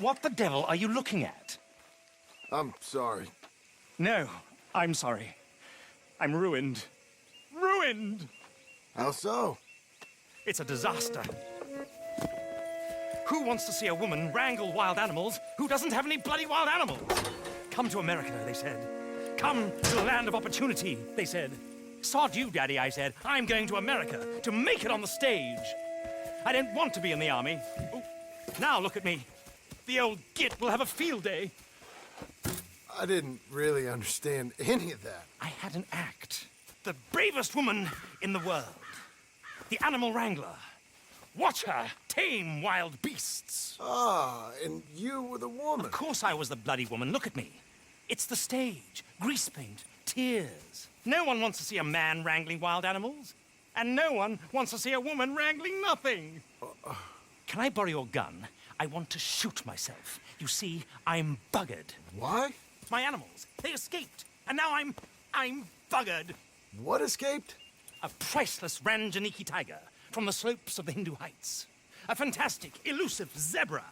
What the devil are you looking at? I'm sorry. No, I'm sorry. I'm ruined. Ruined! How so? It's a disaster. Who wants to see a woman wrangle wild animals who doesn't have any bloody wild animals? Come to America, they said. Come to the land of opportunity, they said. Sod you, Daddy, I said. I'm going to America to make it on the stage. I don't want to be in the army. Ooh. Now look at me. The old git will have a field day. I didn't really understand any of that. I had an act. The bravest woman in the world. The animal wrangler. Watch her tame wild beasts. Ah, and you were the woman. Of course I was the bloody woman. Look at me. It's the stage. Grease paint. Tears. No one wants to see a man wrangling wild animals. And no one wants to see a woman wrangling nothing. Can I borrow your gun? I want to shoot myself. You see, I'm buggered. Why? My animals, they escaped. And now I'm buggered. What escaped? A priceless Ranjaniki tiger from the slopes of the Hindu Heights. A fantastic, elusive zebra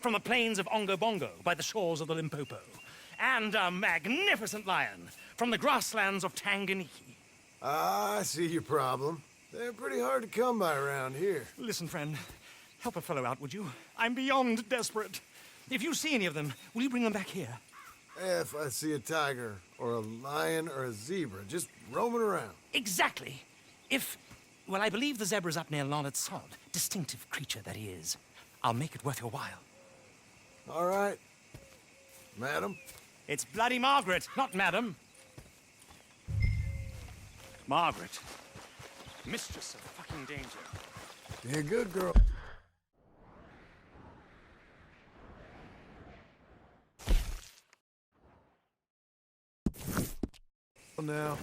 from the plains of Ongo Bongo by the shores of the Limpopo. And a magnificent lion from the grasslands of Tanganyika. Ah, I see your problem. They're pretty hard to come by around here. Listen, friend, help a fellow out, would you? I'm beyond desperate. If you see any of them, will you bring them back here? If I see a tiger, or a lion, or a zebra, just roaming around. Exactly. Well, I believe the zebra's up near Larned Sod. Distinctive creature that he is. I'll make it worth your while. All right. Madam? It's bloody Margaret, not Madam. Margaret. Mistress of fucking danger. You're a good girl. Now.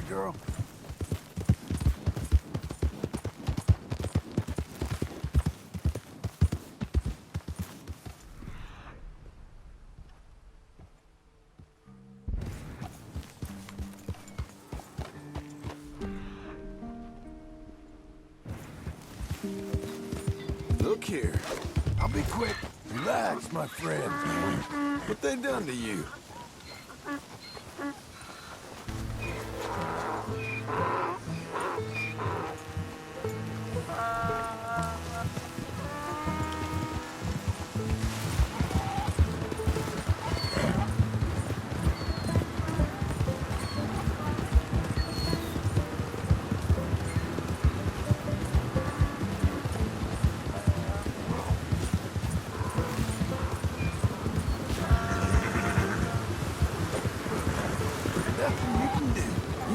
Girl. Look here. I'll be quick. Relax, my friend. What they done to you?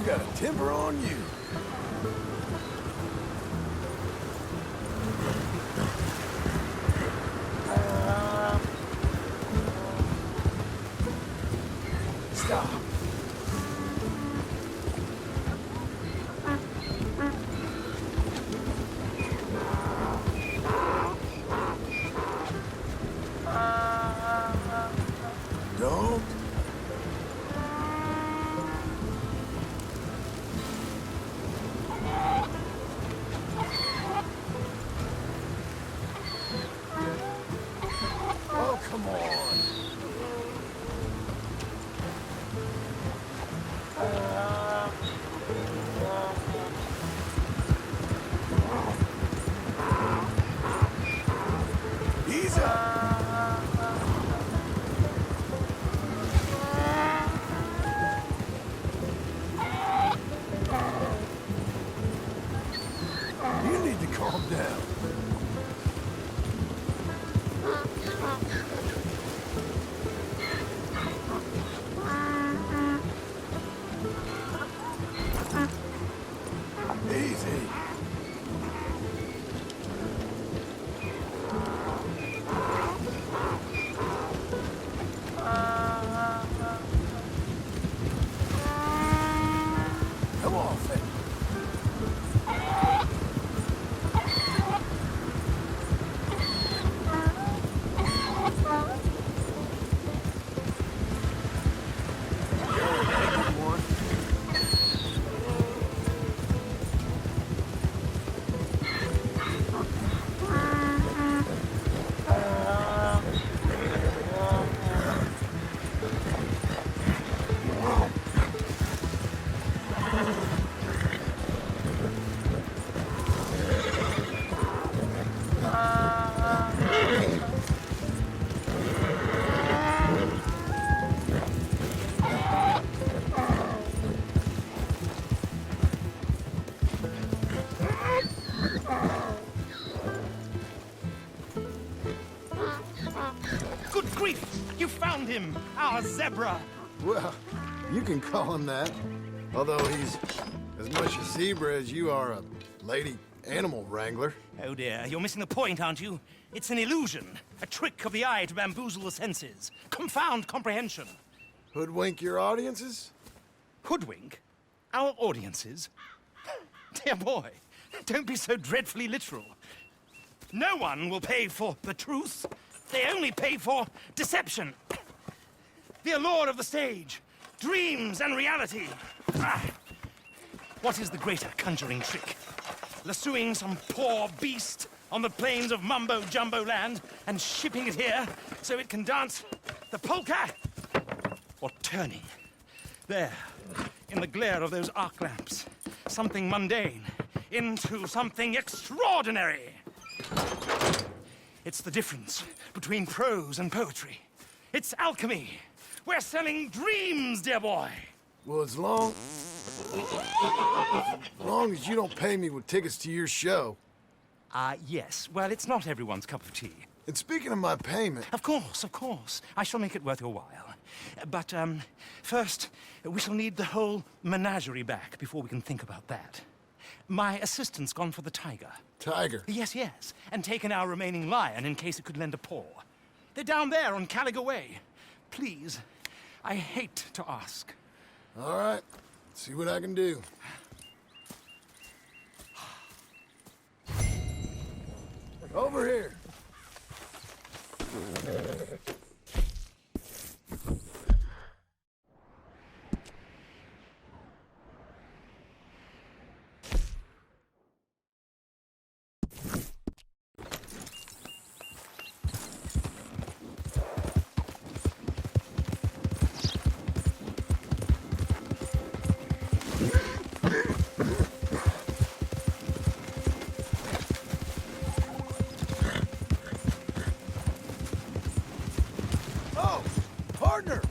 Got a temper on you. Stop. our zebra. Well, you can call him that. Although he's as much a zebra as you are a lady animal wrangler. Oh dear, you're missing the point, aren't you? It's an illusion, a trick of the eye to bamboozle the senses, confound comprehension. Hoodwink your audiences? Hoodwink? Our audiences? Dear boy, don't be so dreadfully literal. No one will pay for the truth. They only pay for deception. The allure of the stage, dreams and reality. Ah. What is the greater conjuring trick? Lassoing some poor beast on the plains of mumbo-jumbo land and shipping it here so it can dance the polka? Or turning, there, in the glare of those arc lamps, something mundane into something extraordinary? It's the difference between prose and poetry. It's alchemy. We're selling dreams, dear boy. Well, as long as you don't pay me with tickets to your show. Yes. Well, it's not everyone's cup of tea. And speaking of my payment, Of course. I shall make it worth your while. But, first, we shall need the whole menagerie back before we can think about that. My assistant's gone for the tiger. Tiger. Yes, and taken our remaining lion in case it could lend a paw. They're down there on Caliga Way. Please, I hate to ask. All right, see what I can do. Over here. Oh, partner!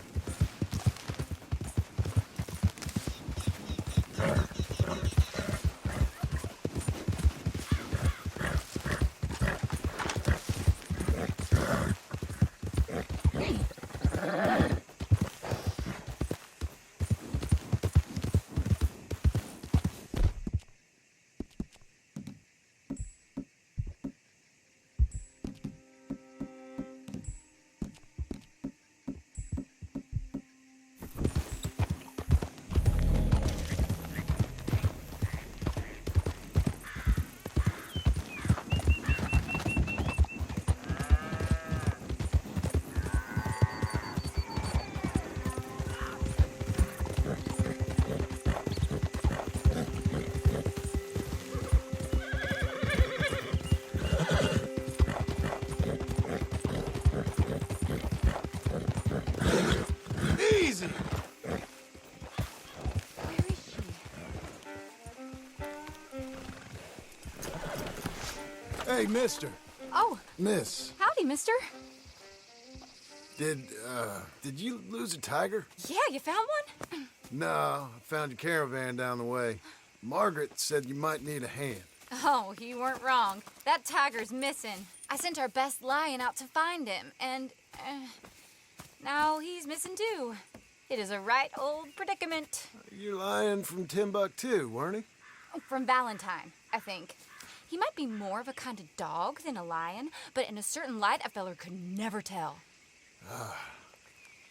Easy! Where is she? Hey, mister. Oh, Miss, howdy, mister. did you lose a tiger? Yeah, you found one? No, I found your caravan down the way. Margaret said you might need a hand. Oh, you weren't wrong. That tiger's missing. I sent our best lion out to find him, and now he's missing too. It is a right old predicament. You're lying from Timbuktu, weren't he? From Valentine, I think. He might be more of a kind of dog than a lion, but in a certain light, a feller could never tell.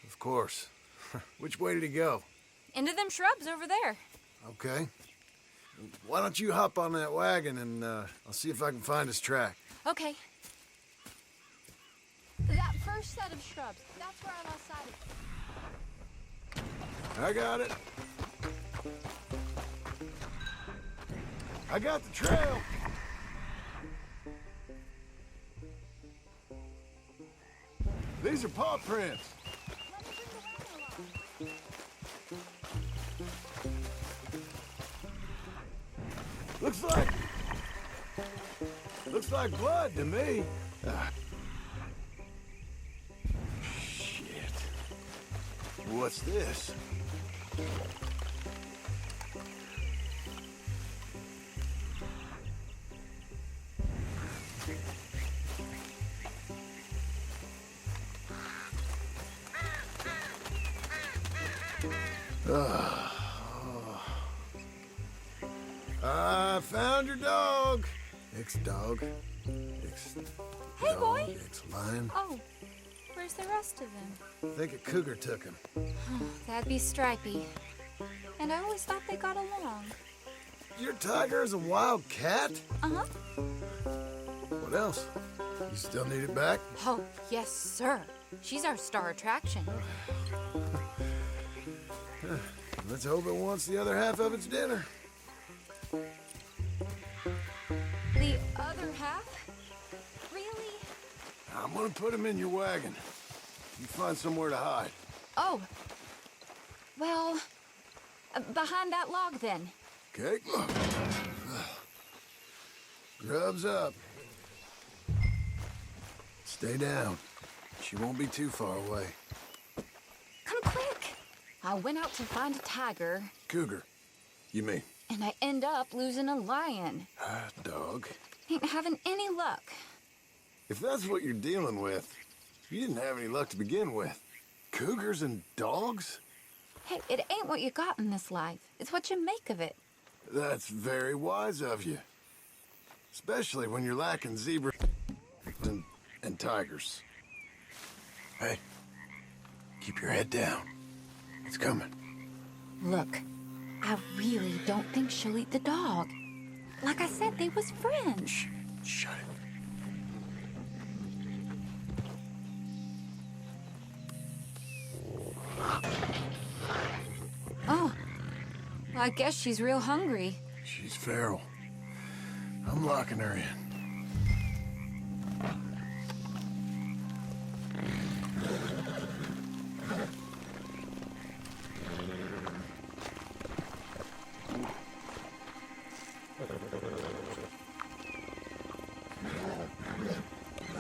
Of course. Which way did he go? Into them shrubs over there. Okay. Why don't you hop on that wagon and I'll see if I can find his track. Okay. That first set of shrubs, that's where I lost sight of it. I got it. I got the trail. These are paw prints. Looks like blood to me. Shit. What's this? I found your dog. Ex-dog. Hey, boy. Ex-lion. Oh, where's the rest of him? I think a cougar took him. That'd be Stripey. And I always thought they got along. Your tiger is a wild cat? Uh-huh. What else? You still need it back? Oh, yes, sir. She's our star attraction. Let's hope it wants the other half of its dinner. The other half? Really? I'm gonna put him in your wagon. You find somewhere to hide. Oh. Well, behind that log, then. Okay? Grub's up. Stay down. She won't be too far away. Come quick. I went out to find a tiger, Cougar, you mean? and I end up losing a lion. Dog. Ain't having any luck. If that's what you're dealing with, you didn't have any luck to begin with. Cougars and dogs? Hey, it ain't what you got in this life. It's what you make of it. That's very wise of you. Especially when you're lacking zebras and tigers. Hey, keep your head down. It's coming. Look, I really don't think she'll eat the dog. Like I said, they was friends. Shut it. Oh, well, I guess she's real hungry. She's feral. I'm locking her in.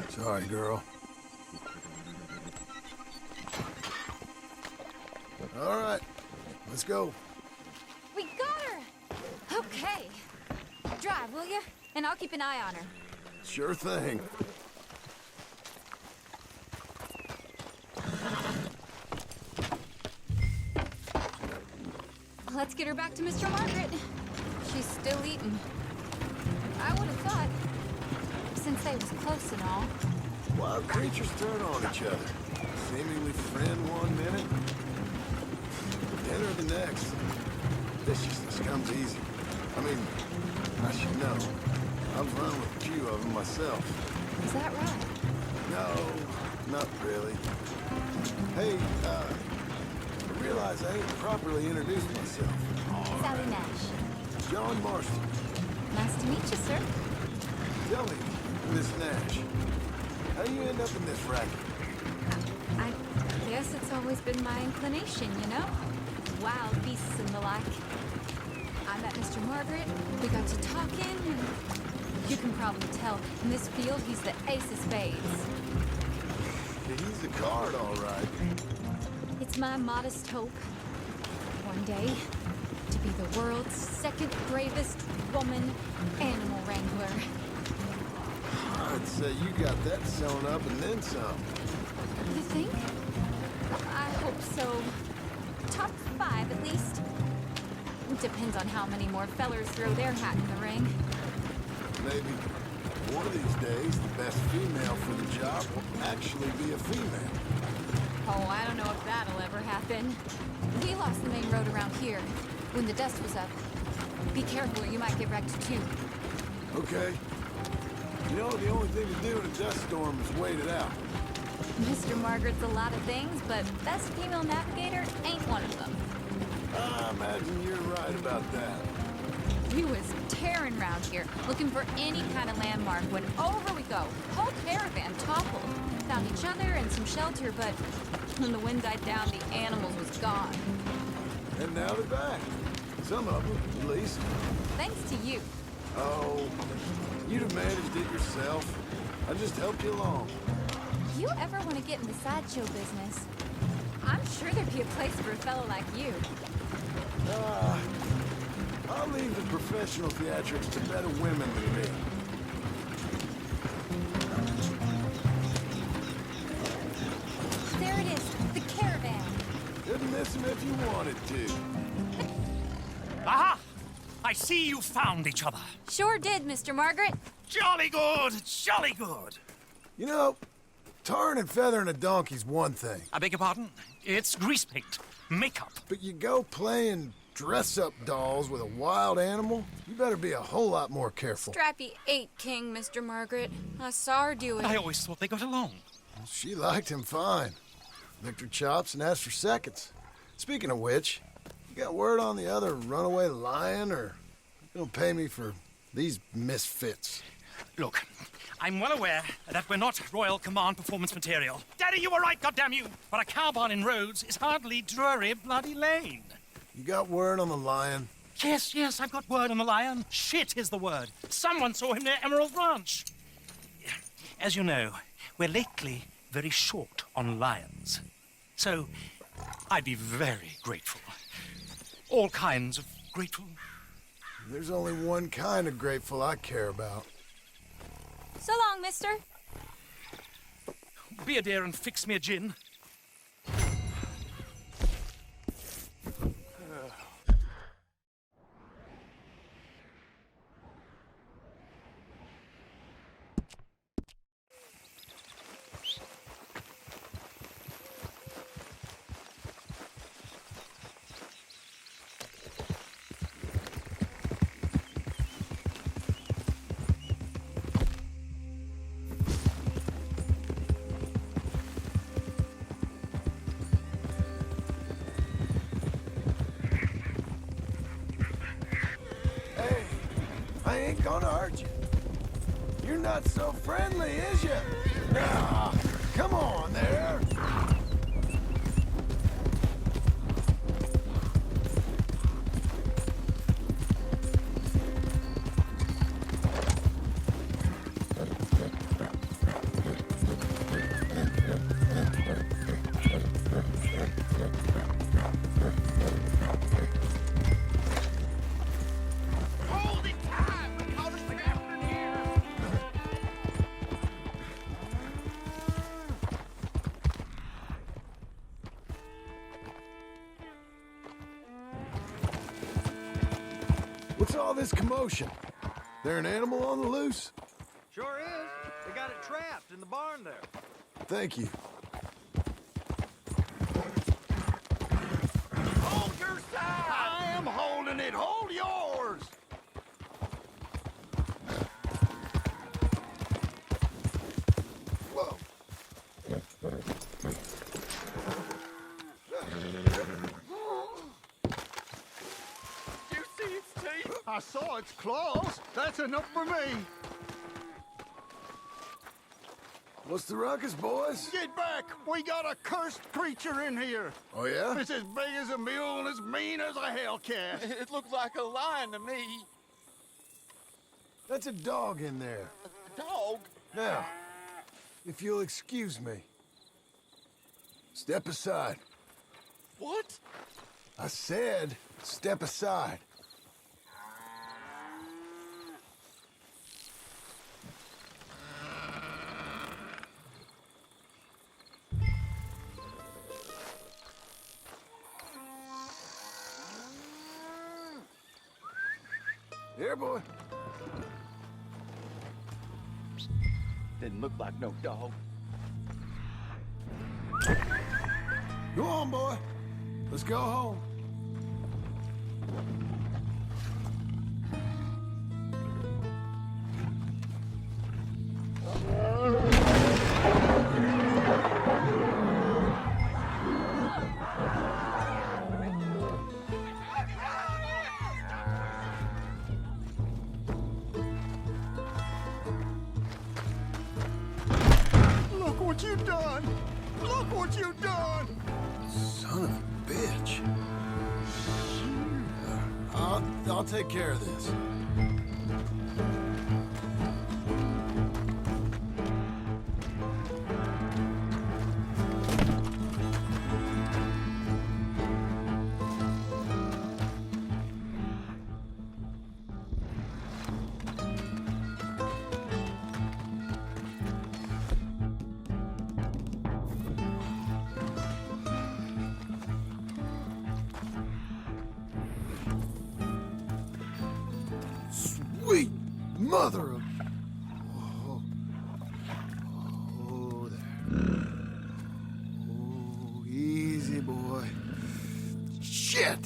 Sorry, girl. All right, let's go. We got her! Okay. Drive, will you? And I'll keep an eye on her. Sure thing. Let's get her back to Mr. Margaret. She's still eating. I would have thought, since they was close and all. Wild creatures turn on each other. Seemingly friend one minute, dinner the next. Viciousness comes easy. I mean, I should know. I've run with a few of them myself. Is that right? No, not really. Hey, I realize I ain't properly introduced myself. Sally Nash. John Marston. Nice to meet you, sir. Tell me, Miss Nash, how you end up in this racket? I guess it's always been my inclination, you know? Wild beasts and the like. I met Mr. Margaret, we got to talking, and you can probably tell, in this field, he's the ace of spades. He's a card, all right. It's my modest hope, one day, to be the world's second bravest woman animal wrangler. I'd say you got that sewn up and then some. You think? I hope so. Top 5, at least. Depends on how many more fellers throw their hat in the ring. Maybe one of these days, the best female for the job will actually be a female. Oh, I don't know if that'll ever happen. We lost the main road around here when the dust was up. Be careful or you might get wrecked too. Okay. You know, the only thing to do in a dust storm is wait it out. Mr. Margaret's a lot of things, but best female navigator ain't one of them. I imagine you're right about that. We was tearing around here, looking for any kind of landmark when over we go. Whole caravan toppled. Found each other and some shelter, but when the wind died down, the animals was gone. And now they're back. Some of them, at least. Thanks to you. Oh, you'd have managed it yourself. I just helped you along. If you ever want to get in the sideshow business, I'm sure there'd be a place for a fellow like you. I'll leave the professional theatrics to better women than me. There it is, the caravan. Couldn't miss him if you wanted to. Aha! I I see you found each other. Sure did, Mr. Margaret. Jolly good, jolly good. You know, tarring and feathering a donkey's one thing, I beg your pardon? It's grease paint, makeup. but you go playing dress-up dolls with a wild animal, you better be a whole lot more careful. Strappy ate King, Mr. Margaret. I saw her do it. I always thought they got along. She liked him fine. Licked her chops and asked for seconds. Speaking of which, you got word on the other runaway lion, or you don't pay me for these misfits? Look, I'm well aware that we're not Royal Command performance material. Daddy, you were right, goddamn you! But a cow barn in Rhodes is hardly Drury Bloody Lane. You got word on the lion? Yes, I've got word on the lion. Shit is the word. Someone saw him near Emerald Ranch. As you know, we're lately very short on lions. So, I'd be very grateful. All kinds of grateful. There's only one kind of grateful I care about. So long, mister. Be a dear and fix me a gin. Hey, I ain't gonna hurt you. You're not so friendly, is you? Nah, come on there. Hold it time! The college after here! What's all this commotion? There an animal on the loose? Sure is. They got it trapped in the barn there. Thank you. Hold your side! I am holding it. Hold yours! Whoa. You see its teeth? I saw its claws. That's enough for me. What's the ruckus, boys? Get back! We got a cursed creature in here. Oh, yeah? It's as big as a mule and as mean as a hellcat. It looked like a lion to me. That's a dog in there. A dog? Now, if you'll excuse me. Step aside. What? I said, step aside. Here, boy. Didn't look like no dog. Go on, boy. Let's go home. Look what you done! Look what you done! Son of a bitch. I'll take care of this. sweet mother of... Oh, oh there. Oh, easy, boy. Shit!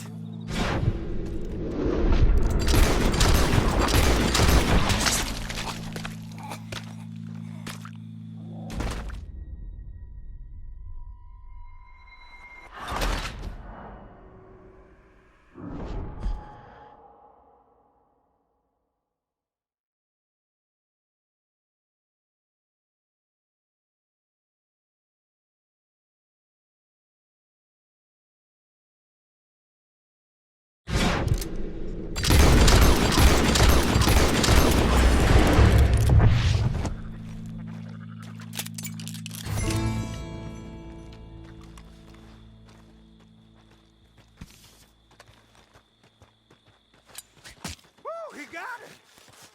Woo, he got it!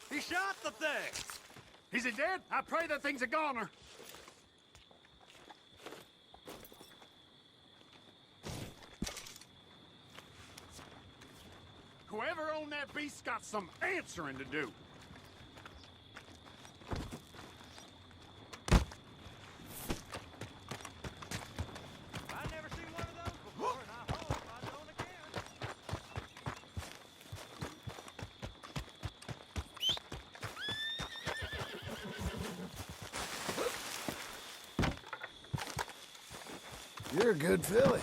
He shot the thing! Is he dead? I pray that thing's a goner. Whoever owned that beast's got some answering to do. I've never seen one of those before, and I hope I don't again. You're a good filly.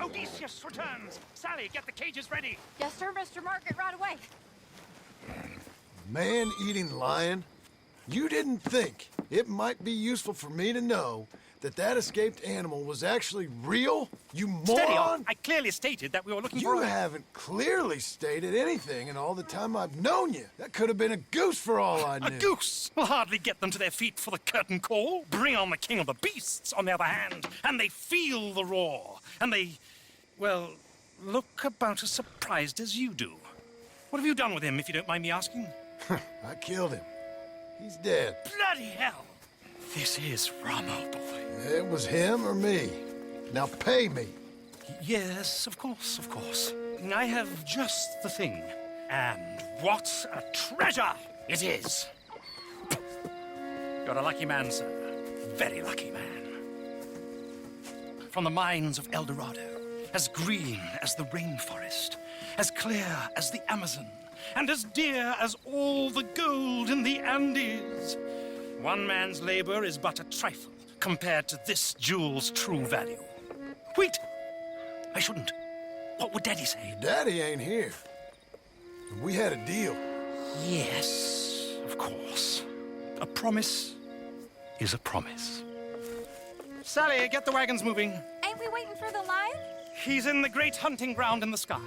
Odysseus returns! Sally, get the cages ready! Yes, sir, Mr. Margaret, right away. Man-eating lion? You didn't think it might be useful for me to know that that escaped animal was actually real? You Steady on! moron! I clearly stated that we were looking You for a... haven't clearly stated anything in all the time I've known you. That could have been a goose for all I knew. A goose will hardly get them to their feet for the curtain call. Bring on the king of the beasts, on the other hand, and they feel the roar. And they, well, look about as surprised as you do. What have you done with him, if you don't mind me asking? I killed him. He's dead. Bloody hell! This is Ramo, boy. It was him or me. Now pay me. Yes, of course, of course. I have just the thing. And what a treasure it is! You're a lucky man, sir. Very lucky man. From the mines of El Dorado, as green as the rainforest, as clear as the Amazon, and as dear as all the gold in the Andes. One man's labor is but a trifle compared to this jewel's true value. Wait! I shouldn't. What would Daddy say? Daddy ain't here. We had a deal. Yes, of course. A promise is a promise. Sally, get the wagons moving. Ain't we waiting for the lion? He's in the great hunting ground in the sky.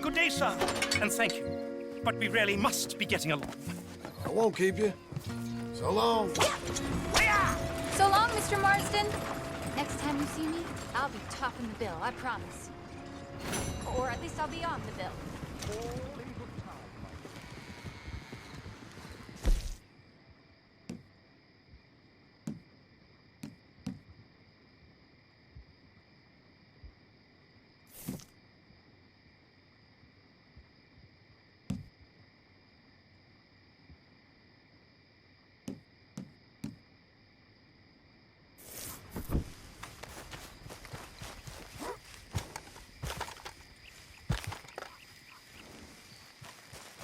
Good day, sir, and thank you. But we really must be getting along. I won't keep you. So long. So long, Mr. Marsden. Next time you see me, I'll be topping the bill, I promise. Or at least I'll be on the bill.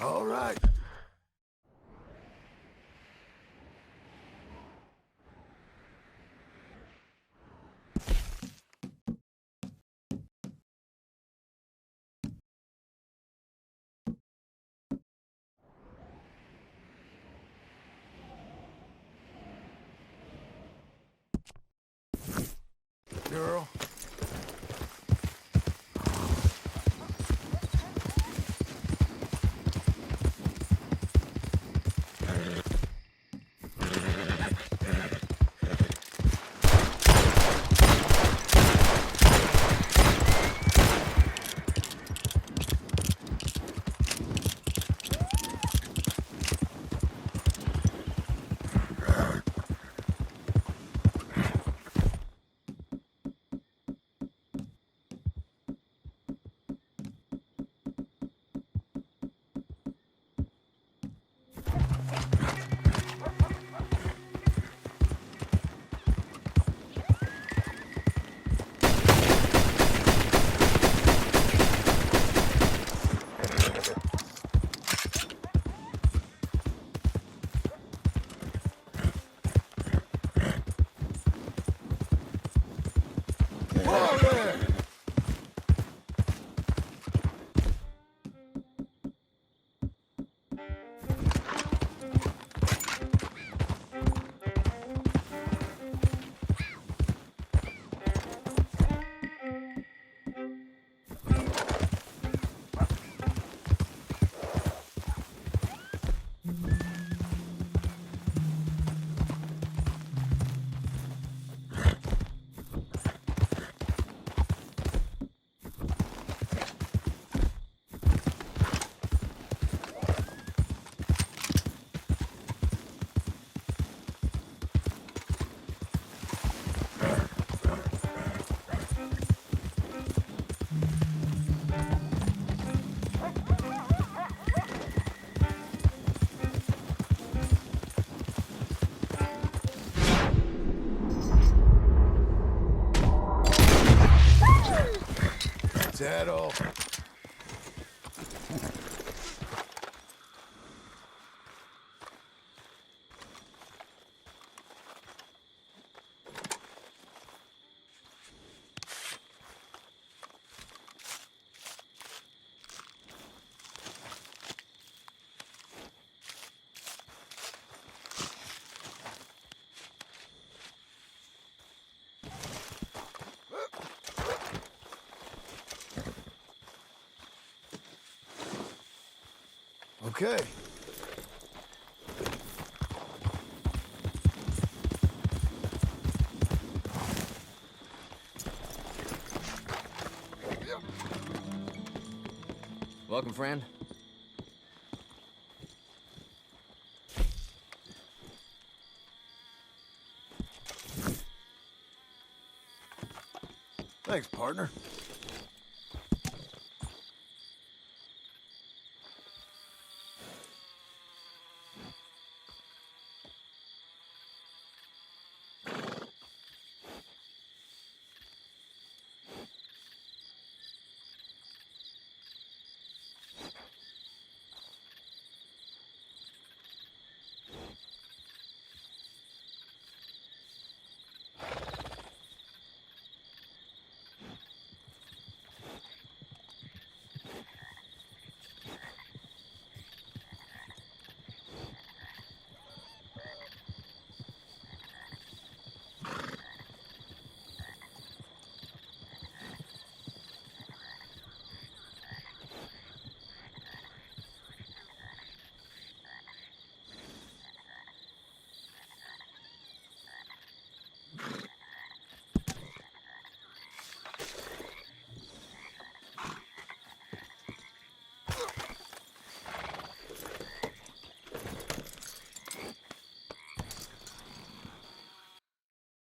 All right. Girl. Whoa there! Is that all? Okay. Welcome, friend. Thanks, partner.